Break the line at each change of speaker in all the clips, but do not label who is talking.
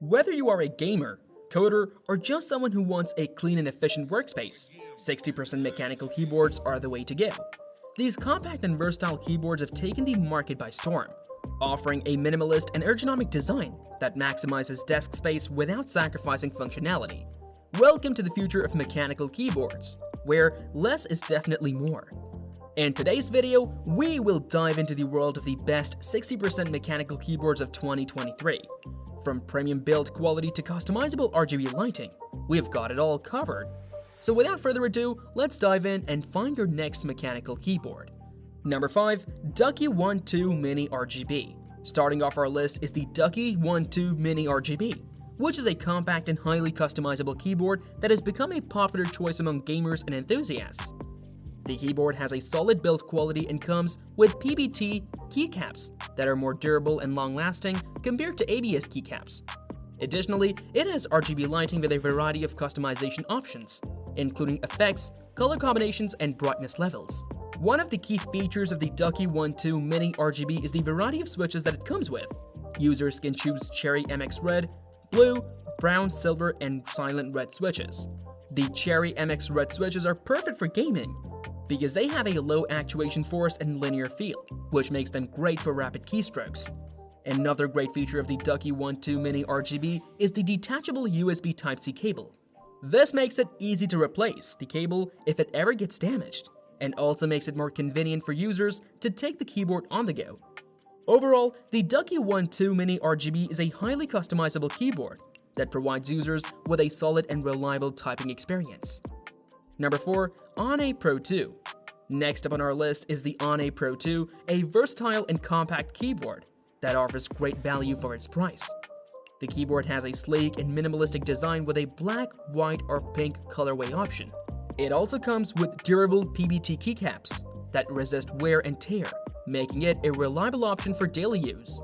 Whether you are a gamer, coder, or just someone who wants a clean and efficient workspace, 60% mechanical keyboards are the way to go. These compact and versatile keyboards have taken the market by storm, offering a minimalist and ergonomic design that maximizes desk space without sacrificing functionality. Welcome to the future of mechanical keyboards, where less is definitely more. In today's video, we will dive into the world of the best 60% mechanical keyboards of 2023. From premium build quality to customizable RGB lighting, we've got it all covered. So without further ado, let's dive in and find your next mechanical keyboard. Number 5. Ducky 1.2 Mini RGB. Starting off our list is the Ducky 1.2 Mini RGB, which is a compact and highly customizable keyboard that has become a popular choice among gamers and enthusiasts. The keyboard has a solid build quality and comes with PBT keycaps that are more durable and long-lasting compared to ABS keycaps. Additionally, it has RGB lighting with a variety of customization options, including effects, color combinations, and brightness levels. One of the key features of the Ducky 1.2 Mini RGB is the variety of switches that it comes with. Users can choose Cherry MX Red, Blue, Brown, Silver, and Silent Red switches. The Cherry MX Red switches are perfect for gaming because they have a low actuation force and linear feel, which makes them great for rapid keystrokes. Another great feature of the Ducky 1.2 Mini RGB is the detachable USB Type-C cable. This makes it easy to replace the cable if it ever gets damaged, and also makes it more convenient for users to take the keyboard on the go. Overall, the Ducky 1.2 Mini RGB is a highly customizable keyboard that provides users with a solid and reliable typing experience. Number 4. Ane Pro 2. Next up on our list is the Ane Pro 2, a versatile and compact keyboard that offers great value for its price. The keyboard has a sleek and minimalistic design with a black, white, or pink colorway option. It also comes with durable PBT keycaps that resist wear and tear, making it a reliable option for daily use.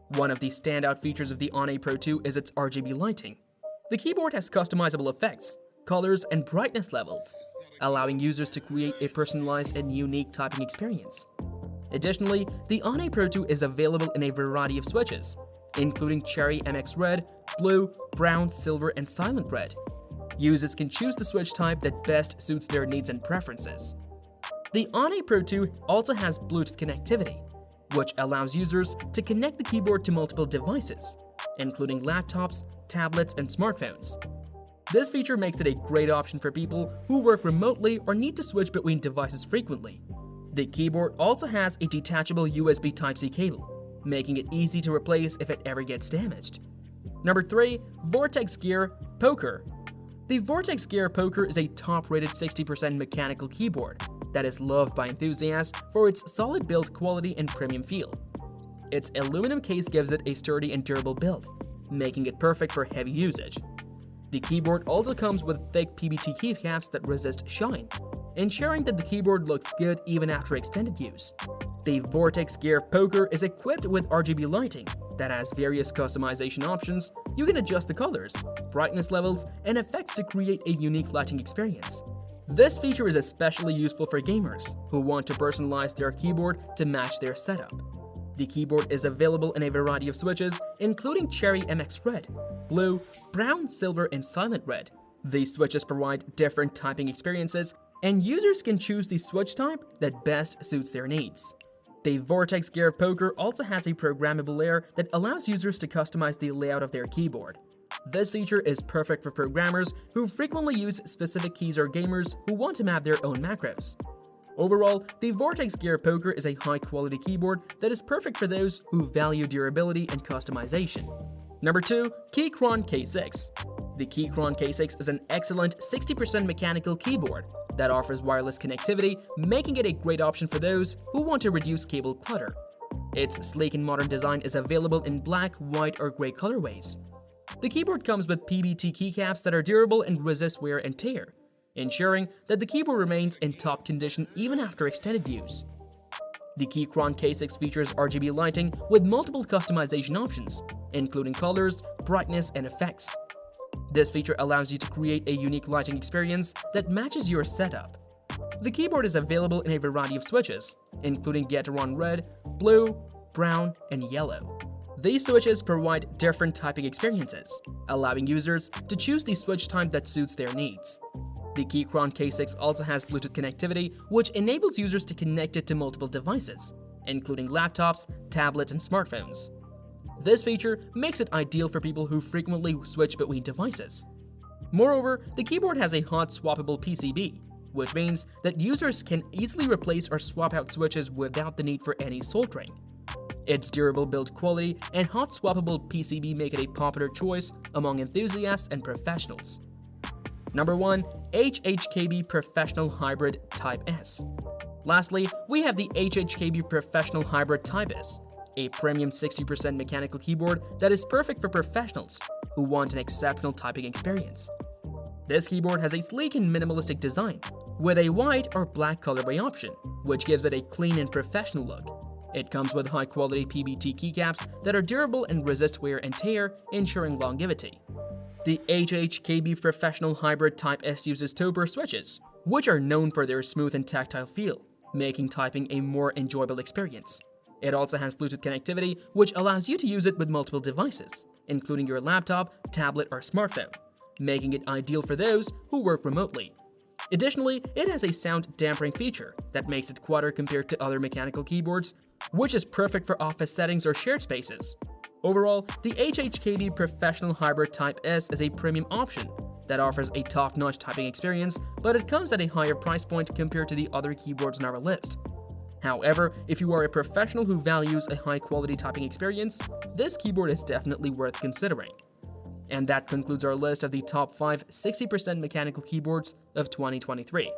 One of the standout features of the Ane Pro 2 is its RGB lighting. The keyboard has customizable effects, colors, and brightness levels, allowing users to create a personalized and unique typing experience. Additionally, the Ane Pro 2 is available in a variety of switches, including Cherry MX Red, Blue, Brown, Silver, and Silent Red. Users can choose the switch type that best suits their needs and preferences. The Ane Pro 2 also has Bluetooth connectivity, which allows users to connect the keyboard to multiple devices, including laptops, tablets, and smartphones. This feature makes it a great option for people who work remotely or need to switch between devices frequently. The keyboard also has a detachable USB Type-C cable, making it easy to replace if it ever gets damaged. Number 3. Vortex Gear Poker. The Vortex Gear Poker is a top-rated 60% mechanical keyboard that is loved by enthusiasts for its solid build quality and premium feel. Its aluminum case gives it a sturdy and durable build, making it perfect for heavy usage. The keyboard also comes with thick PBT keycaps that resist shine, ensuring that the keyboard looks good even after extended use. The Vortex Gear Poker is equipped with RGB lighting that has various customization options. You can adjust the colors, brightness levels, and effects to create a unique lighting experience. This feature is especially useful for gamers who want to personalize their keyboard to match their setup. The keyboard is available in a variety of switches, including Cherry MX Red, Blue, Brown, Silver, and Silent Red. These switches provide different typing experiences, and users can choose the switch type that best suits their needs. The Vortex Gear Poker also has a programmable layer that allows users to customize the layout of their keyboard. This feature is perfect for programmers who frequently use specific keys or gamers who want to map their own macros. Overall, the Vortex Gear Poker is a high-quality keyboard that is perfect for those who value durability and customization. Number 2. Keychron K6. The Keychron K6 is an excellent 60% mechanical keyboard that offers wireless connectivity, making it a great option for those who want to reduce cable clutter. Its sleek and modern design is available in black, white, or gray colorways. The keyboard comes with PBT keycaps that are durable and resist wear and tear, ensuring that the keyboard remains in top condition even after extended use. The Keychron K6 features RGB lighting with multiple customization options, including colors, brightness, and effects. This feature allows you to create a unique lighting experience that matches your setup. The keyboard is available in a variety of switches, including Gateron Red, Blue, Brown, and Yellow. These switches provide different typing experiences, allowing users to choose the switch type that suits their needs. The Keychron K6 also has Bluetooth connectivity, which enables users to connect it to multiple devices, including laptops, tablets, and smartphones. This feature makes it ideal for people who frequently switch between devices. Moreover, the keyboard has a hot swappable PCB, which means that users can easily replace or swap out switches without the need for any soldering. Its durable build quality and hot swappable PCB make it a popular choice among enthusiasts and professionals. Number 1. HHKB Professional Hybrid Type S. Lastly, we have the HHKB Professional Hybrid typist, a premium 60% mechanical keyboard that is perfect for professionals who want an exceptional typing experience. This keyboard has a sleek and minimalistic design, with a white or black colorway option, which gives it a clean and professional look. It comes with high-quality PBT keycaps that are durable and resist wear and tear, ensuring longevity. The HHKB Professional Hybrid Type S uses topper switches, which are known for their smooth and tactile feel, making typing a more enjoyable experience. It also has Bluetooth connectivity, which allows you to use it with multiple devices, including your laptop, tablet, or smartphone, making it ideal for those who work remotely. Additionally, it has a sound dampening feature that makes it quieter compared to other mechanical keyboards, which is perfect for office settings or shared spaces. Overall, the HHKB Professional Hybrid Type S is a premium option that offers a top-notch typing experience, but it comes at a higher price point compared to the other keyboards on our list. However, if you are a professional who values a high-quality typing experience, this keyboard is definitely worth considering. And that concludes our list of the top 5 60% mechanical keyboards of 2023.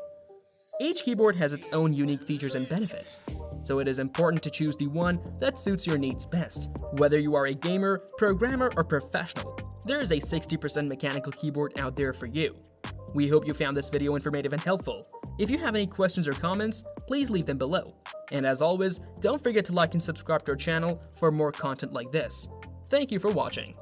Each keyboard has its own unique features and benefits, so it is important to choose the one that suits your needs best. Whether you are a gamer, programmer, or professional, there is a 60% mechanical keyboard out there for you. We hope you found this video informative and helpful. If you have any questions or comments, please leave them below. And as always, don't forget to like and subscribe to our channel for more content like this. Thank you for watching.